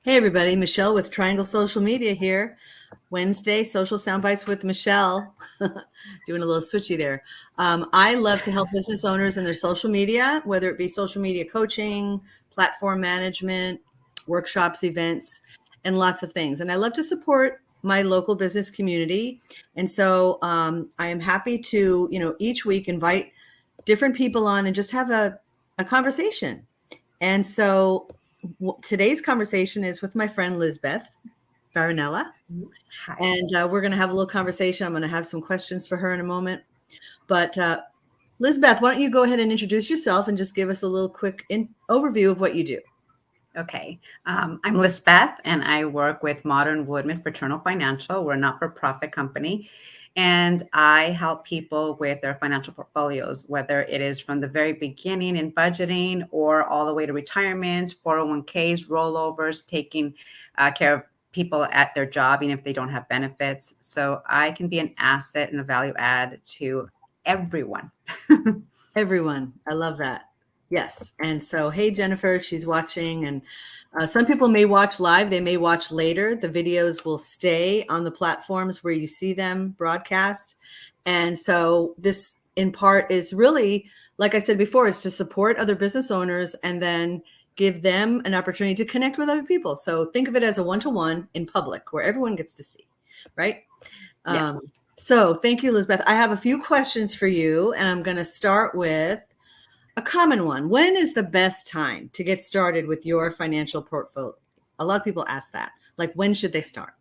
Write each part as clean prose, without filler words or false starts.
Hey everybody, Michelle with Triangle Social Media here. Wednesday, Social Soundbites with Michelle. Doing a little switchy there. I love to help business owners in their social media, whether it be social media coaching, platform management, workshops, events, and lots of things. And I love to support my local business community. And so I am happy to, each week invite different people on and just have a conversation. And so today's conversation is with my friend Lisbeth Farinella, Hi. and we're going to have a little conversation. I'm going to have some questions for her in a moment. But Lisbeth, why don't you go ahead and introduce yourself and just give us a little quick overview of what you do? Okay. I'm Lisbeth, and I work with Modern Woodmen Fraternal Financial. We're a not-for-profit company, and I help people with their financial portfolios, whether it is from the very beginning in budgeting or all the way to retirement, 401ks, rollovers, taking care of people at their job, even if they don't have benefits. So I can be an asset and a value add to everyone. Everyone, I love that. Yes. And so, hey, Jennifer, she's watching. And some people may watch live, they may watch later. The videos will stay on the platforms where you see them broadcast. And so, this in part is really, like I said before, is to support other business owners and then give them an opportunity to connect with other people. So, think of it as a one-to-one in public where everyone gets to see, right? Yes. So thank you, Elizabeth. I have a few questions for you, and I'm going to start with a common one. When is the best time to get started with your financial portfolio? A lot of people ask that. Like, when should they start?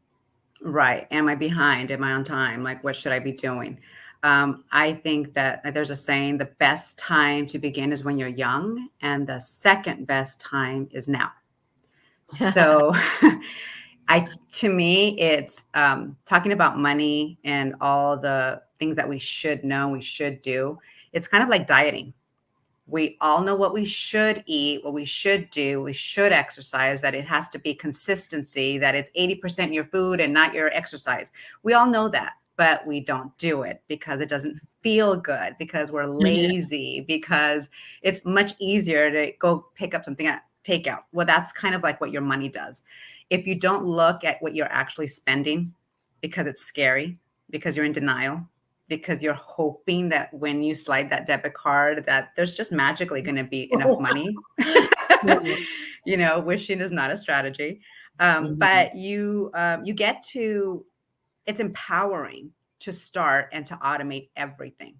Right. Am I behind? Am I on time? Like, what should I be doing? I think that there's a saying, the best time to begin is when you're young, and the second best time is now. So to me, it's talking about money and all the things that we should know, we should do. It's kind of like dieting. We all know what we should eat, what we should do, we should exercise, that it has to be consistency, that it's 80% your food and not your exercise. We all know that, but we don't do it because it doesn't feel good, because we're lazy, because it's much easier to go pick up something at takeout. Well, that's kind of like what your money does. If you don't look at what you're actually spending because it's scary, because you're in denial, because you're hoping that when you slide that debit card that there's just magically going to be enough money. Wishing is not a strategy. But you get to, it's empowering to start and to automate everything.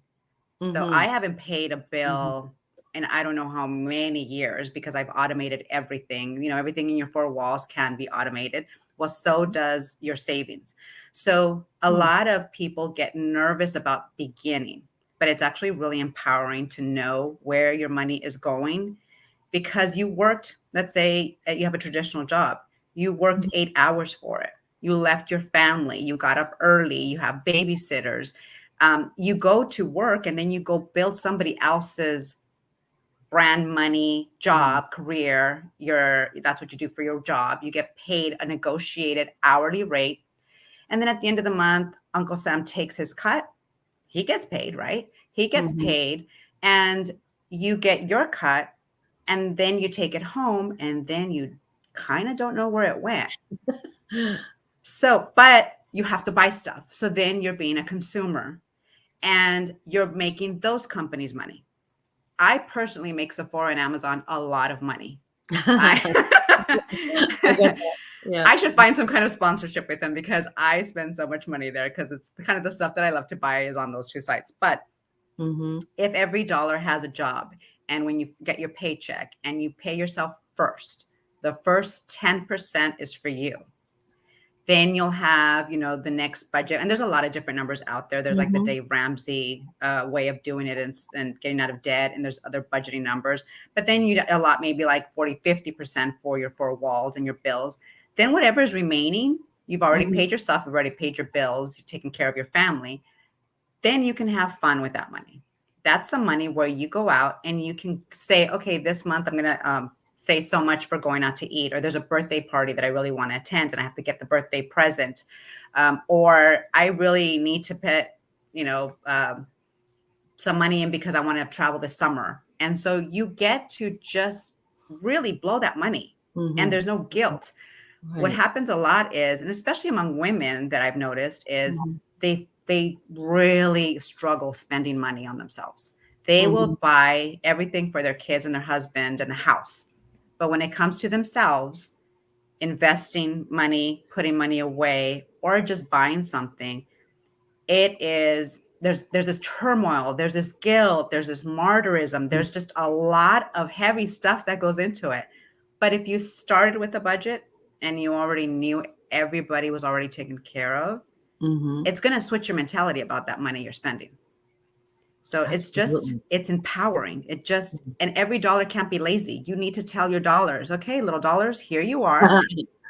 So I haven't paid a bill in I don't know how many years, because I've automated everything. Everything in your four walls can be automated. Well, so does your savings. So a lot of people get nervous about beginning, but it's actually really empowering to know where your money is going, because you worked, let's say you have a traditional job, you worked 8 hours for it. You left your family, you got up early, you have babysitters. You go to work and then you go build somebody else's brand money job, career. That's what you do for your job. You get paid a negotiated hourly rate. And then at the end of the month, Uncle Sam takes his cut. He gets paid, right? He gets paid, and you get your cut, and then you take it home, and then you kind of don't know where it went. So, but you have to buy stuff. So then you're being a consumer, and you're making those companies money. I personally make Sephora and Amazon a lot of money. I get that. Yeah. I should find some kind of sponsorship with them, because I spend so much money there, because it's kind of the stuff that I love to buy is on those two sites. But if every dollar has a job, and when you get your paycheck and you pay yourself first, the first 10% is for you. Then you'll have, the next budget. And there's a lot of different numbers out there. There's like the Dave Ramsey way of doing it, and getting out of debt. And there's other budgeting numbers. But then you allot maybe like 40, 50% for your four walls and your bills. Then whatever is remaining, you've already paid yourself, you've already paid your bills, you've taken care of your family. Then you can have fun with that money. That's the money where you go out and you can say, okay, this month I'm going to say so much for going out to eat, or there's a birthday party that I really want to attend and I have to get the birthday present. Or I really need to put, some money in because I want to travel this summer. And so you get to just really blow that money, and there's no guilt. What Right. happens a lot is, and especially among women that I've noticed, is Mhm. they really struggle spending money on themselves. They Mhm. will buy everything for their kids and their husband and the house. But when it comes to themselves, investing money, putting money away, or just buying something, it is there's this turmoil, there's this guilt, there's this martyrism, there's just a lot of heavy stuff that goes into it. But if you started with a budget and you already knew everybody was already taken care of, Mhm. it's going to switch your mentality about that money you're spending. So Absolutely. it's empowering. It just, Mhm. and every dollar can't be lazy. You need to tell your dollars, okay, little dollars, here you are.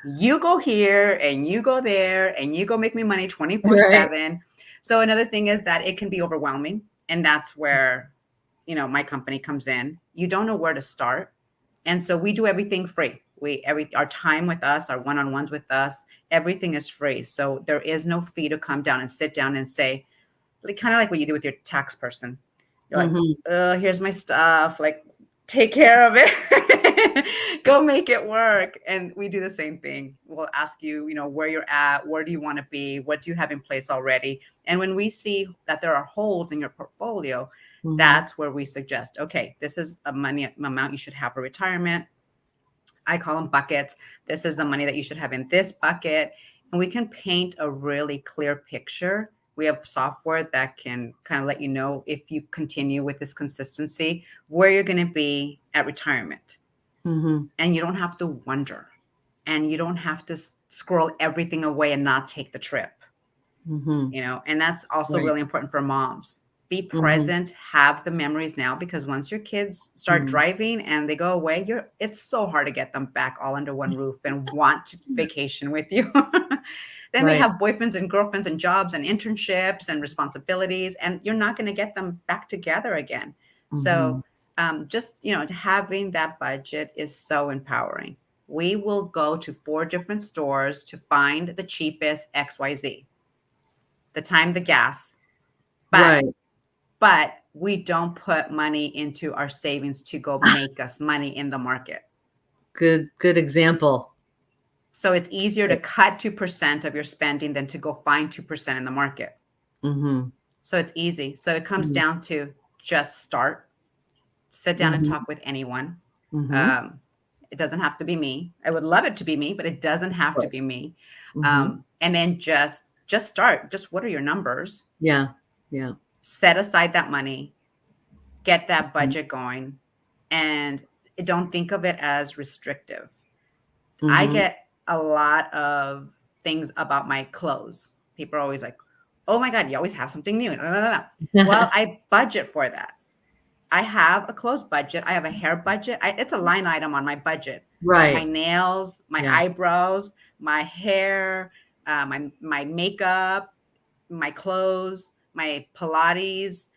You go here and you go there and you go make me money Right. 24/7. So another thing is that it can be overwhelming. And that's where, my company comes in. You don't know where to start. And so we do everything free. Our time with us, our one-on-ones with us, everything is free. So there is no fee to come down and sit down and say, like kind of like what you do with your tax person. You're like, Mhm. here's my stuff. Like, take care of it. Go make it work. And we do the same thing. We'll ask you, where you're at, where do you want to be, what do you have in place already? And when we see that there are holes in your portfolio, Mhm. that's where we suggest, okay, this is a money amount you should have for retirement. I call them buckets. This is the money that you should have in this bucket. And we can paint a really clear picture. We have software that can kind of let you know, if you continue with this consistency, where you're going to be at retirement. Mhm. And you don't have to wonder. And you don't have to scroll everything away and not take the trip. Mhm. And that's also Right. really important for moms. Be Mhm. present, have the memories now, because once your kids start Mhm. driving and they go away, it's so hard to get them back all under one roof and want to vacation with you. Then they Right. have boyfriends and girlfriends and jobs and internships and responsibilities, and you're not going to get them back together again. So Mhm. just having that budget is so empowering. We will go to 4 different stores to find the cheapest XYZ, the time, the gas, but Right. we don't put money into our savings to go make us money in the market. Good example. So it's easier to Right. cut 2% of your spending than to go find 2% in the market. Mhm. So it's easy. So it comes Mhm. down to just start, sit down and Mhm. talk with anyone. Mhm. Um, it doesn't have to be me. I would love it to be me, but it doesn't Of have to be course. me. Mhm. And then just start. Just, what are your numbers? Yeah. Yeah. Set aside that money, get that Mhm. budget going, and don't think of it as restrictive. I Mhm. get a lot of things about my clothes. People are always like, "Oh my God, you always have something new." No, no, no, no. Well, I budget for that. I have a clothes budget. I have a hair budget. It's a line item on my budget for my Right. nails, my Yeah. eyebrows, my hair, my makeup, my clothes, my Pilates.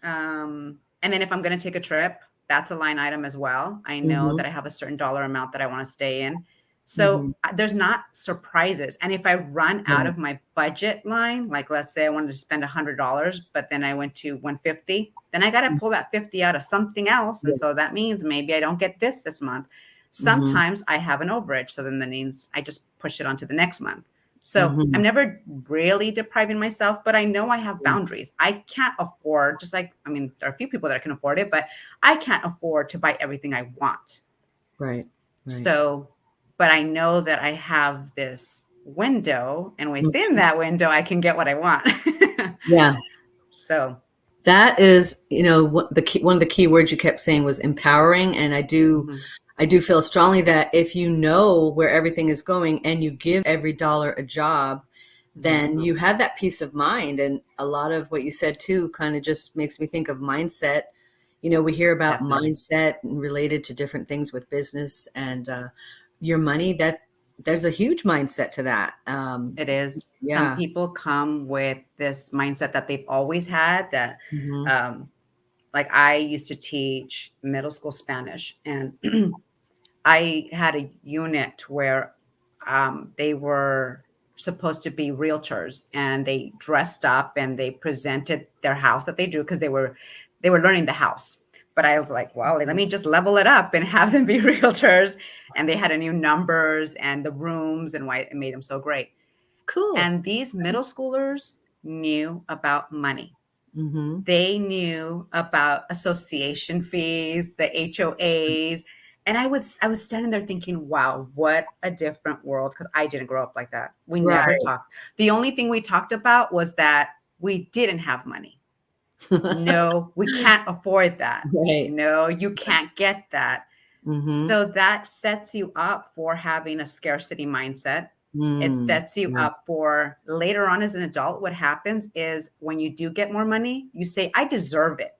And then if I'm going to take a trip, that's a line item as well. I know Mhm. that I have a certain dollar amount that I want to stay in. So Mhm. there's not surprises. And if I run out Right. of my budget line, like let's say I wanted to spend $100, but then I went to 150, then I got to pull that 50 out of something else. And Yeah. so that means maybe I don't get this month. Mhm. Sometimes I have an overage. So then that means I just push it onto the next month. So I'm Mhm. never really depriving myself, but I know I have Yeah. boundaries. I can't afford, just like, I mean, there are a few people that can afford it, but I can't afford to buy everything I want. Right. Right. So, but I know that I have this window, and within Mhm. that window, I can get what I want. Yeah. So, That is, what one of the key words you kept saying was empowering. And mhm, I do feel strongly that if you know where everything is going and you give every dollar a job, mhm, then you have that peace of mind. And a lot of what you said too kind of just makes me think of mindset. We hear about definitely. mindset and related to different things with business and your money, that there's a huge mindset to that. It is. Some Yeah. people come with this mindset that they've always had, that, Hmm. um, like I used to teach middle school Spanish, and I had a unit where they were supposed to be realtors, and they dressed up and they presented their house that they drew, because they were learning the house. But I was like, well, let me just level it up and have them be realtors. And they had a new numbers and the rooms and why it made them so great. Cool. And these middle schoolers knew about money. Mm-hmm. They knew about association fees, the HOAs. And I was standing there thinking, wow, what a different world. Because I didn't grow up like that. We never Right. talked. The only thing we talked about was that we didn't have money. No, we can't afford that. Right. No, you can't get that. Mm-hmm. So that sets you up for having a scarcity mindset. It Mm. sets you Yeah. up for later on as an adult. What happens is when you do get more money, you say, I deserve it.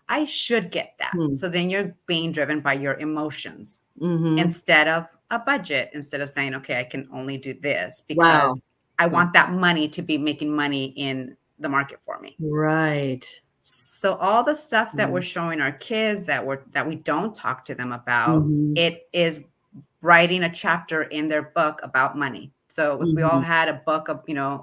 I should get that. Hmm. So then you're being driven by your emotions Mm-hmm. instead of a budget, instead of saying, okay, I can only do this Wow. because I Hmm. want that money to be making money in the market for me. Right. So all the stuff that we're Mm-hmm. showing our kids that we don't talk to them about, Mm-hmm. it is writing a chapter in their book about money. So if we all Mm-hmm. had a book of,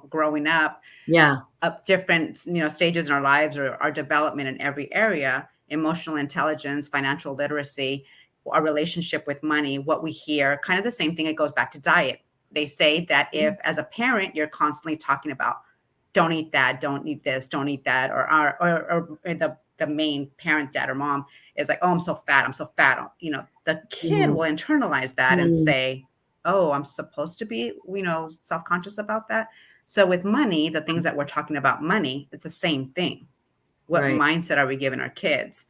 growing up, Yeah. up different, stages in our lives or our development in every area, emotional intelligence, financial literacy, our relationship with money, what we hear, kind of the same thing. It goes back to diet. They say that if as a parent, you're constantly talking about, don't eat that, don't eat this, don't eat that, or the main parent, dad or mom is like, oh, I'm so fat, I'm so fat. The kid Mm-hmm. will internalize that and Mm. say, oh, I'm supposed to be, self-conscious about that. So with money, the things that we're talking about money, it's the same thing. What Right. mindset are we giving our kids?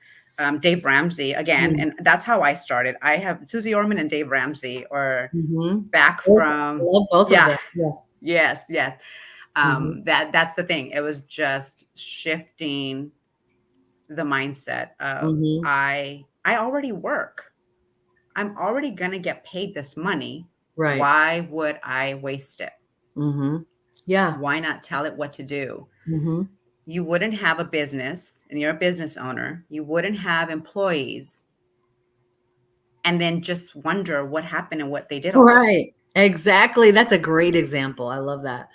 Dave Ramsey again, Mm. and that's how I started. I have Susie Orman and Dave Ramsey, or Mm-hmm. back I from, love both of yeah, them. Yeah. yes. Mm-hmm. That's the thing. It was just shifting the mindset of Mm-hmm. I already work. I'm already gonna get paid this money. Right. Why would I waste it? Mm-hmm. Yeah. Why not tell it what to do? Mm-hmm. You wouldn't have a business and you're a business owner. You wouldn't have employees and then just wonder what happened and what they did all day. Right. Exactly. That's a great example. I love that.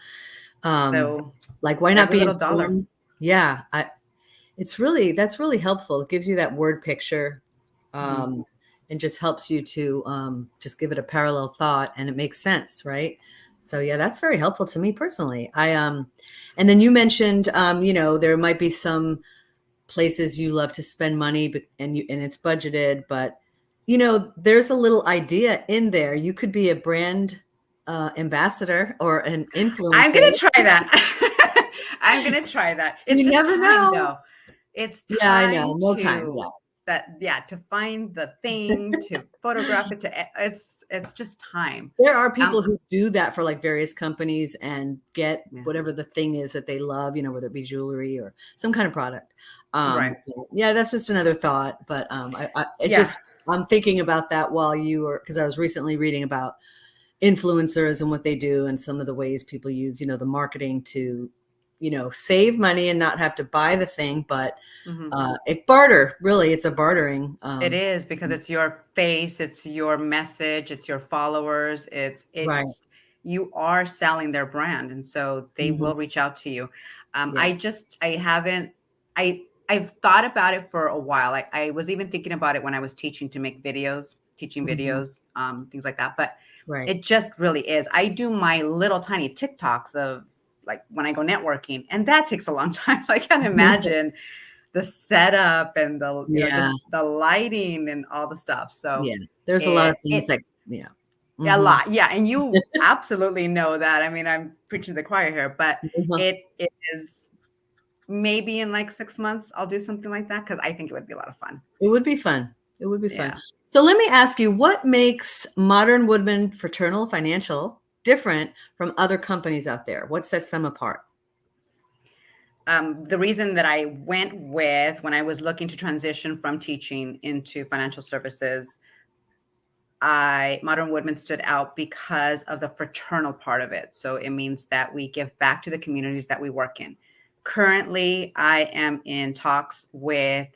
Um, So like, why not every be little dollar. informed? Yeah. That's really helpful. It gives you that word picture, Mhm. um, and just helps you to just give it a parallel thought, and it makes sense, right? So yeah, that's very helpful to me personally. And then you mentioned, there might be some places you love to spend money, but and it's budgeted, but there's a little idea in there. You could be a brand ambassador or an I'm influencer. gonna try that. I'm gonna try that. It's You just never time know. though. It's Yeah, I know. time No time. to to find the thing, to photograph it, it's just time. There are people Um, who do that for like various companies and get yeah, whatever the thing is that they love, whether it be jewelry or some kind of product. right. Yeah, that's just another thought. But Yeah. I'm thinking about that while you were, because I was recently reading about influencers and what they do and some of the ways people use, the marketing to, save money and not have to buy the thing, but Mhm. it barter, really, it's a bartering. It is because it's your face, it's your message, it's your followers, Right. you are selling their brand, and so they Hmm. will reach out to you. Yeah. I haven't I've thought about it for a while. I was even thinking about it when I was teaching to make videos, teaching Hmm. videos, things like that. But Right. it just really is. I do my little tiny TikToks of like when I go networking, and that takes a long time. So I can't imagine the setup and Yeah. just the lighting and all the stuff. So Yeah, there's a lot of things it that yeah. a Mhm. lot. Yeah. And you absolutely know that. I mean, I'm preaching to the choir here, but Mhm. it is maybe in like 6 months, I'll do something like that because I think it would be a lot of fun. It would be fun. It would be fun. Yeah. So let me ask you, what makes Modern Woodmen Fraternal Financial different from other companies out there? What sets them apart? The reason that I went with when I was looking to transition from teaching into financial services, Modern Woodman stood out because of the fraternal part of it. So it means that we give back to the communities that we work in. Currently, I am in talks with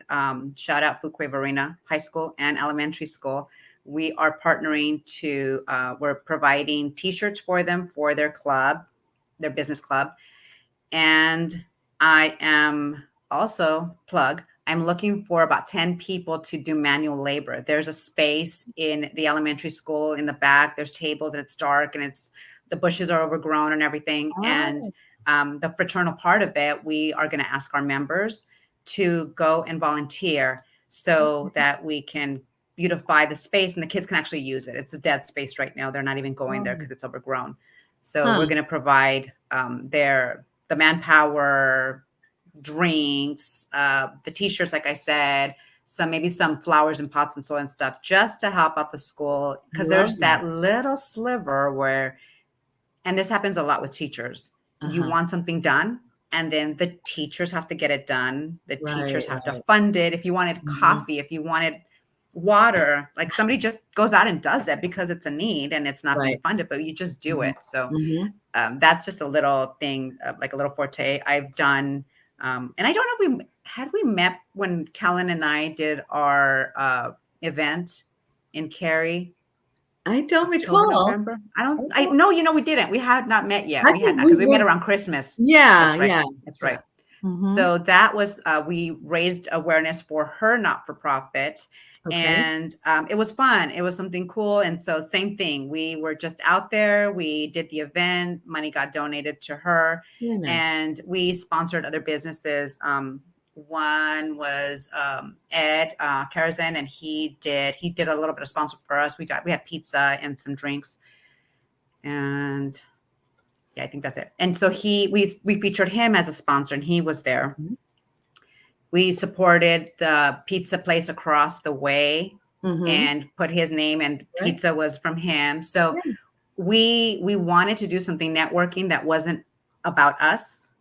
shout out Fuquay Varina High School and Elementary School. We are partnering to we're providing T-shirts for them for their club, their business club, and I am also plug. I'm looking for about 10 people to do manual labor. There's a space in the elementary school in the back. There's tables and it's dark and the bushes are overgrown and everything. And Oh. the fraternal part of it, we are going to ask our members to go and volunteer so that we can beautify the space and the kids can actually use it. It's a dead space right now. They're not even going there Oh. because it's overgrown. So Huh. we're going to provide the manpower, drinks, the t-shirts, like I said, maybe some flowers and pots and soil and stuff, just to help out the school. I Because love there's that. that little sliver where, and this happens a lot with teachers, you want something done, and then the teachers have to get it done. The teachers have to fund it. If you wanted coffee, if you wanted water, like somebody just goes out and does that because it's a need and it's not being funded, but you just do it. So that's just a little thing, like a little forte I've done. And I don't know if we met when Kellen and I did our event in Cary. I don't October, recall. November. No, we didn't. We had not met yet. I We had think not, we because we met would. around Christmas. Yeah, That's right. yeah, That's yeah. right. So that was, we raised awareness for her not-for-profit. Okay. And it was fun. It was something cool. And so same thing. We were just out there. We did the event. Money got donated to her. Very nice. And we sponsored other businesses. One was Ed Karazin, and he did a little bit of sponsor for us. We had pizza and some drinks. And yeah, I think that's it. And so we featured him as a sponsor, and he was there. We supported the pizza place across the way and put his name, and pizza was from him. So we wanted to do something networking that wasn't about us.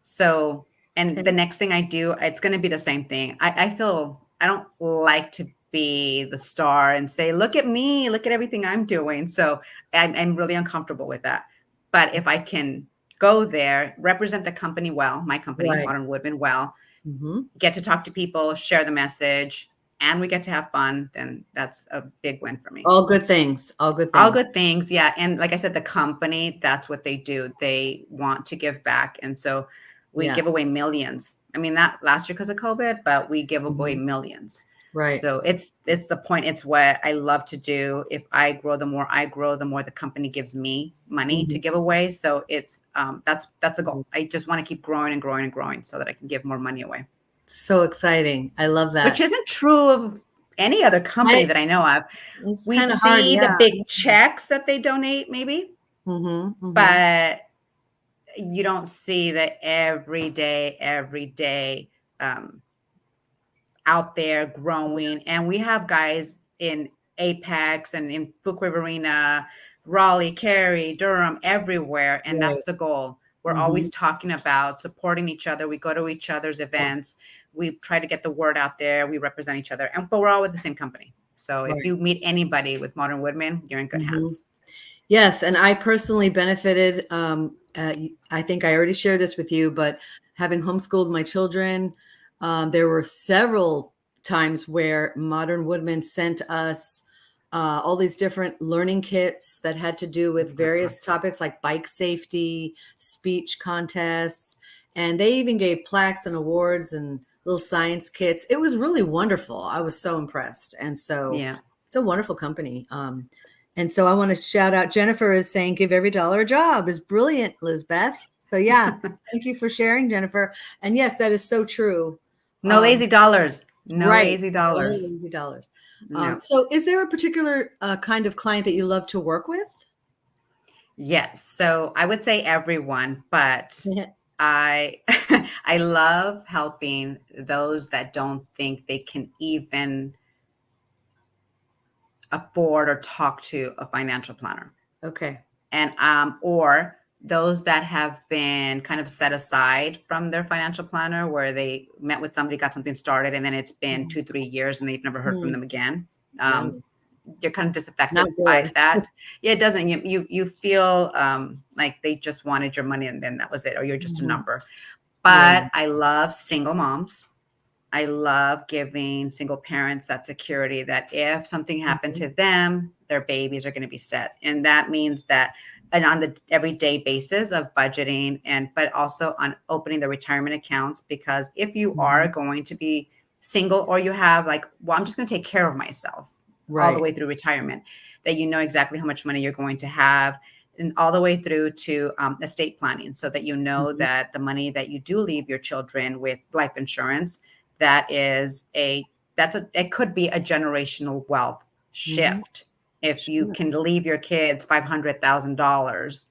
So, and the next thing I do, it's going to be the same thing. I feel I don't like to be the star and say, look at me, look at everything I'm doing. So I'm really uncomfortable with that. But if I can go there, represent the company well, my company, Modern Woodmen, well, get to talk to people, share the message, and we get to have fun, then that's a big win for me. All good things. All good things. All good things. Yeah. And like I said, the company, that's what they do. They want to give back. And so we give away millions. I mean, not last year because of COVID, but we give away millions. Right. So it's the point. It's what I love to do. If I grow, the more I grow, the more the company gives me money to give away. So it's that's a goal. I just want to keep growing and growing and growing so that I can give more money away. So exciting. I love that. Which isn't true of any other company that I know of. We see the big checks that they donate, maybe, but you don't see the every day out there growing. And we have guys in Apex and in Fuquay Arena, Raleigh, Cary, Durham, everywhere. And that's the goal. We're always talking about supporting each other. We go to each other's events. We try to get the word out there. We represent each other, but we're all with the same company. So if you meet anybody with Modern Woodmen, you're in good hands. Yes. And I personally benefited. I think I already shared this with you, but having homeschooled my children, there were several times where Modern Woodmen sent us all these different learning kits that had to do with various topics like bike safety, speech contests, and they even gave plaques and awards and little science kits. It was really wonderful. I was so impressed. And so it's a wonderful company. And so I want to shout out, Jennifer is saying, give every dollar a job is brilliant, Lisbeth. So yeah, thank you for sharing, Jennifer. And yes, that is so true. No lazy dollars. No lazy dollars. No lazy dollars. No. So is there a particular kind of client that you love to work with? Yes. So I would say everyone, but I love helping those that don't think they can even afford or talk to a financial planner. Okay. And or those that have been kind of set aside from their financial planner, where they met with somebody, got something started, and then it's been 2-3 years and they've never heard from them again. You're kind of disaffected by that. Yeah, it doesn't. You feel like they just wanted your money and then that was it, or you're just a number. But I love single moms. I love giving single parents that security that if something happened to them, their babies are going to be set. And that means that and on the everyday basis of budgeting, but also on opening the retirement accounts, because if you are going to be single, or you have like, well, I'm just going to take care of myself all the Right. way through retirement, that you know exactly how much money you're going to have, and all the way through to estate planning, so that you know that the money that you do leave your children with life insurance, it could be a generational wealth shift. If you Sure. can leave your kids $500,000,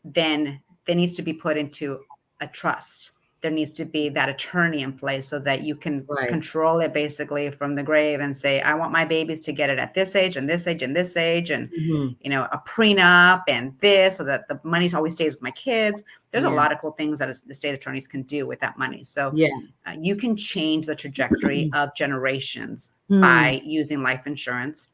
then there needs to be put into a trust. There needs to be that attorney in place, so that you can Right. control it basically from the grave, and say, I want my babies to get it at this age and this age and this age, and a prenup and this, so that the money always stays with my kids. There's a Yeah. lot of cool things that the state attorneys can do with that money. So Yeah. you can change the trajectory of generations by using life insurance.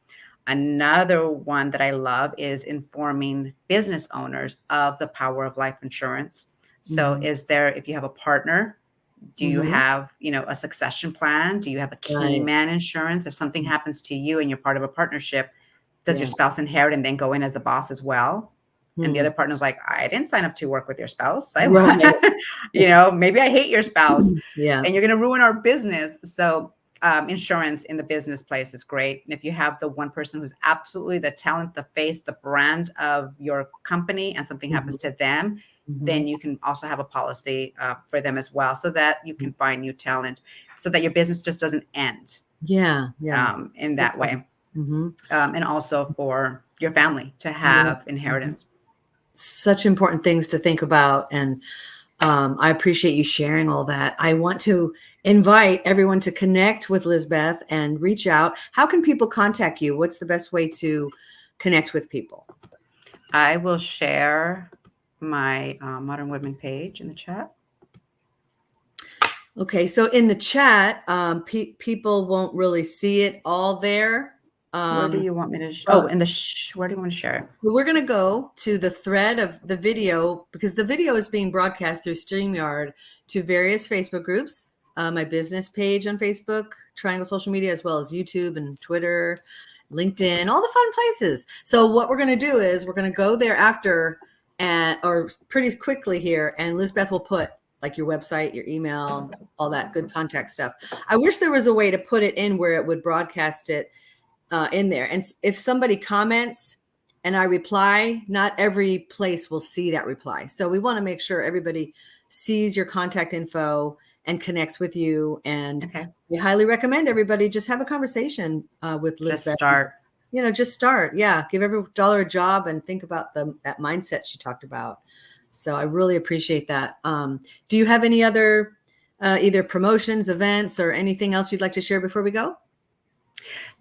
Another one that I love is informing business owners of the power of life insurance. So if you have a partner, do you have, a succession plan? Do you have a key Right. man insurance? If something happens to you and you're part of a partnership, does your Yeah. spouse inherit and then go in as the boss as well? And the other partner's like, I didn't sign up to work with your spouse. Right. Maybe I hate your spouse, Yeah. and you're going to ruin our business. So insurance in the business place is great. And if you have the one person who's absolutely the talent, the face, the brand of your company, and something happens to them, then you can also have a policy for them as well, so that you can find new talent, so that your business just doesn't end Yeah. Yeah. in that way. And also for your family to Yeah. have inheritance. Such important things to think about. And I appreciate you sharing all that. I want to invite everyone to connect with Lisbeth and reach out. How can people contact you? What's the best way to connect with people? I will share my Modern Woodmen page in the chat. Okay, so in the chat, people won't really see it all there. Where do you want me to? Where do you want to share it? We're going to go to the thread of the video, because the video is being broadcast through StreamYard to various Facebook groups, my business page on Facebook, Triangle Social Media, as well as YouTube and Twitter, LinkedIn, all the fun places. So what we're going to do is we're going to go there after, or pretty quickly here, and Lisbeth will put like your website, your email, all that good contact stuff. I wish there was a way to put it in where it would broadcast it in there. And if somebody comments and I reply, not every place will see that reply. So we want to make sure everybody sees your contact info and connects with you. And we highly recommend everybody just have a conversation with Lisbeth. Just start. Just start. Yeah. Give every dollar a job and think about that mindset she talked about. So I really appreciate that. Do you have any other either promotions, events, or anything else you'd like to share before we go?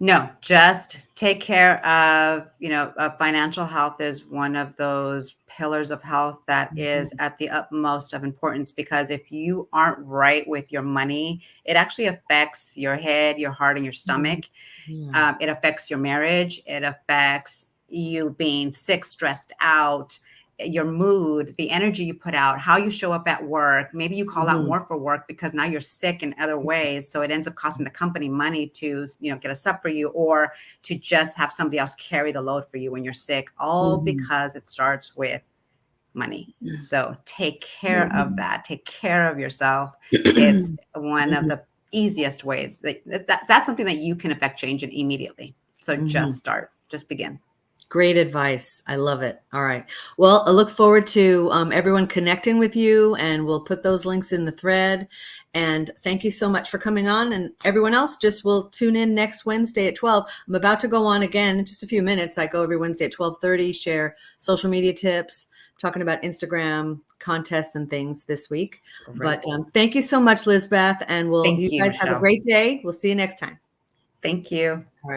No, just take care of, financial health is one of those pillars of health that is at the utmost of importance, because if you aren't right with your money, it actually affects your head, your heart, and your stomach. It affects your marriage. It affects you being sick, stressed out, your mood, the energy you put out, how you show up at work. Maybe you call out more for work because now you're sick in other ways. So it ends up costing the company money to, get a sub for you, or to just have somebody else carry the load for you when you're sick, all because it starts with money. So take care of that. Take care of yourself. It's one of the easiest ways that's something that you can affect change in immediately. So just start, just begin. Great advice. I love it. All right. Well, I look forward to everyone connecting with you, and we'll put those links in the thread. And thank you so much for coming on. And everyone else, just will tune in next Wednesday at 12. I'm about to go on again in just a few minutes. I go every Wednesday at 12:30, share social media tips, talking about Instagram contests and things this week. Great. But thank you so much, Lisbeth. And you guys have a Michelle. great day. We'll see you next time. Thank you. All right.